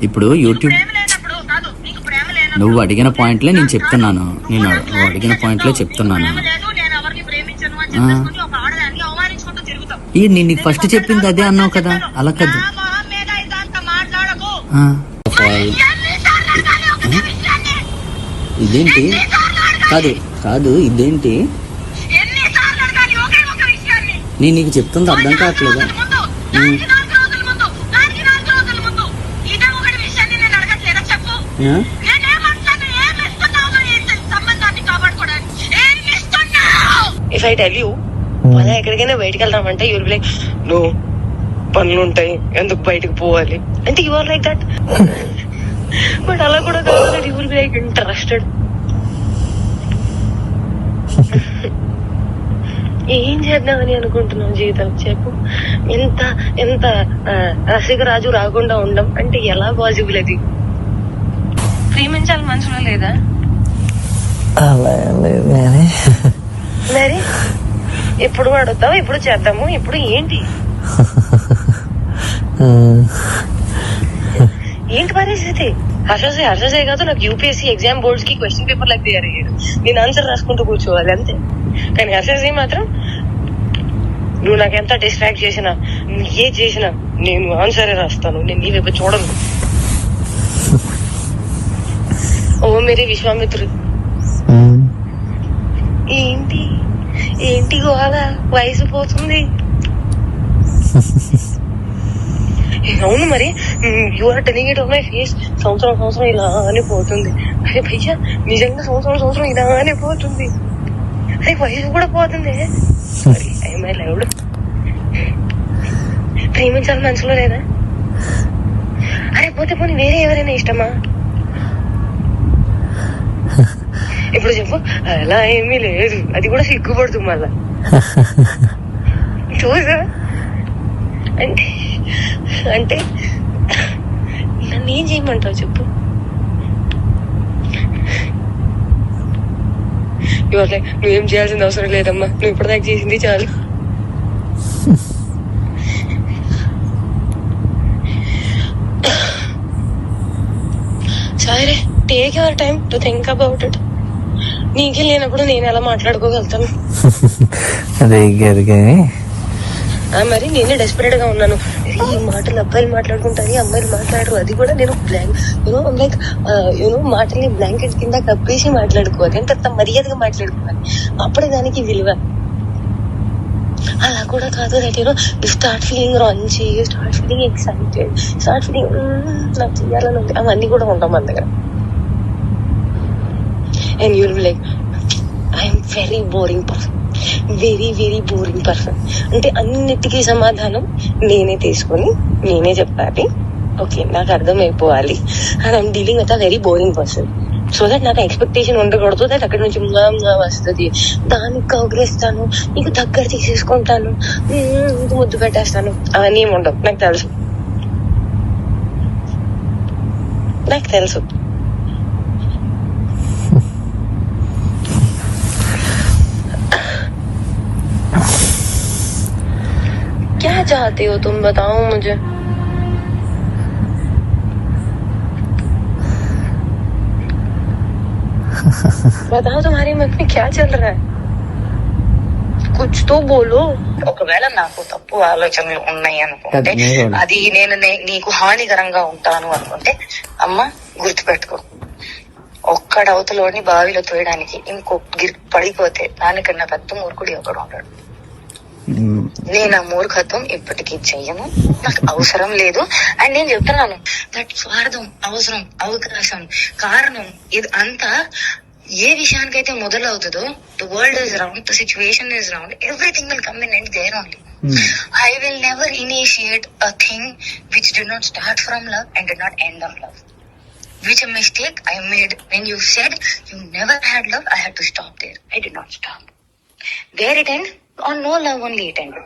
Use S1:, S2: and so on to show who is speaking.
S1: ఇప్పుడు యూట్యూబ్ నువ్వు అడిగిన పాయింట్లే నేను చెప్తున్నాను. నువ్వు అడిగిన పాయింట్లే చెప్తున్నాను. నేను నీకు ఫస్ట్ చెప్పింది అదే అన్నావు కదా, అలా కదా. ఇదేంటి? కాదు కాదు ఇదేంటి? నేను నీకు చెప్తుంది అర్థం కావట్లేదా?
S2: ఇఫ్ ఐ టెల్ యూ మనం ఎక్కడికైనా బయటకు వెళ్దామంటే యూల్ బి లైక్ నో పనులు ఉంటాయి ఎందుకు బయటకు పోవాలి అంటే you are like that. But అలా కూడా కాదు, you will be like interested. ఏం చేద్దామని అనుకుంటున్నావు జీవితం చెప్పు. ఎంత ఎంత రసికరాజు రాకుండా ఉండం అంటే ఎలా పాసిబుల్? అది ప్రేమించాలి మనసులో లేదా? మరి ఎప్పుడు అడుగుతావు, ఎప్పుడు చేద్దాము, ఇప్పుడు ఏంటి ఏంటి పరిస్థితి? హర్షసే కాదు, నాకు యూపీఎస్సీ ఎగ్జామ్ బోర్డ్స్ కి క్వశ్చన్ పేపర్ లాగా తయారు అయ్యాడు. నేను ఆన్సర్ రాసుకుంటూ కూర్చోవాలి అంతే. కానీ హర్షసే మాత్రం నువ్వు నాకు ఎంత డిస్ట్రాక్ట్ చేసినా, ఏ చేసినా నేను ఆన్సరే రాస్తాను, నేను నీ వైపు చూడను. ఓ మేరీ విశ్వామిత్రుడు. ఏంటి ఏంటి గోళ? వయసు పోతుంది. అవును మరి, you are telling it on my face. సంవత్సరం ఇలానే పోతుంది. అరే భయ్యా నిజంగా సంవత్సరం ఇలానే పోతుంది. అరే వయసు కూడా పోతుంది. Sorry I my loved. ప్రేమించాలి మనసులో లేదా? అరే పోతే పోనీ వేరే ఎవరైనా ఇష్టమా? ఇప్పుడు చెప్పు. అలా ఏమీ లేదు, అది కూడా సిగ్గుపడుతుంది మళ్ళా. చూసా అంటే అంటే నన్ను ఏం చేయమంటావు చెప్పు. నువ్వేం చేయాల్సిన అవసరం లేదమ్మా, నువ్వు ఇప్పటిదాకా చేసింది చాలు. సరే take your time to think about it. నీకే లేనప్పుడు నేను ఎలా మాట్లాడుకోగలుగుతాను? మరి నేనే డెస్పరేట్ గా ఉన్నాను. ఈ మాటలు అబ్బాయిలు మాట్లాడుకుంటారు, అమ్మాయిలు మాట్లాడరు. అది కూడా నేను మాటల్ని బ్లాంకెట్ కింద కప్పేసి మాట్లాడుకోవాలి. ఎంత మర్యాదగా మాట్లాడుకోవాలి, అప్పుడే దానికి విలువ. అలా కూడా కాదు. That you start feeling Ranchi, start feeling excited, start feeling నాకు చేయాలని ఉంది. అవన్నీ కూడా ఉంటాం మన దగ్గర. And you'll be like, I am very boring person, very very boring person. అంటే అన్నిటికీ సమాధానం నేనే తీసుకొని నేనే చెప్పాలి. ఓకే నాకు అర్థమైపోవాలి. And I'm dealing with a very boring person. So that నాకు ఎక్స్పెక్టేషన్ ఉండకూడదు. దట్ అక్కడ నుంచి వస్తుంది, దానికి కౌగిలిస్తాను, నీకు దగ్గర తీసేసుకుంటాను, ముద్దు పెట్టేస్తాను, అవన్నీ ఏమి ఉండవు. నాకు తెలుసు. क्या चाहते हो तुम, बताओ मुझे. बताओ तुम्हारे मन में क्या चल रहा है, कुछ तो बोलो. ఒకవేళ నాకు తప్పు ఆలోచనలు ఉన్నాయి అనుకుంటే, అది నేను నీకు హానికరంగా ఉంటాను అనుకుంటే, అమ్మ గుర్తుపెట్టుకో, ఒక్కడవతలోని బావిలో తోయడానికి ఇంకో పడిపోతే దానికన్నా పెద్ద మూర్ఖుడు ఒకడు ఉంటాడు. నేను ఆ మూర్ఖత్వం ఇప్పటికీ చెయ్యను, నాకు అవసరం లేదు. అండ్ నేను చెప్తున్నాను, దట్ స్వార్థం, అవసరం, అవకాశం, కారణం ఇది అంతా ఏ విషయానికైతే మొదలవుతుందో, the world is round, the situation is round, everything will come in and there only. I will never initiate a thing which did not start from love and did not end on love. Which a mistake I made when you said you never had love. I had to stop there. I did not stop. There it ended. On no love only it ended.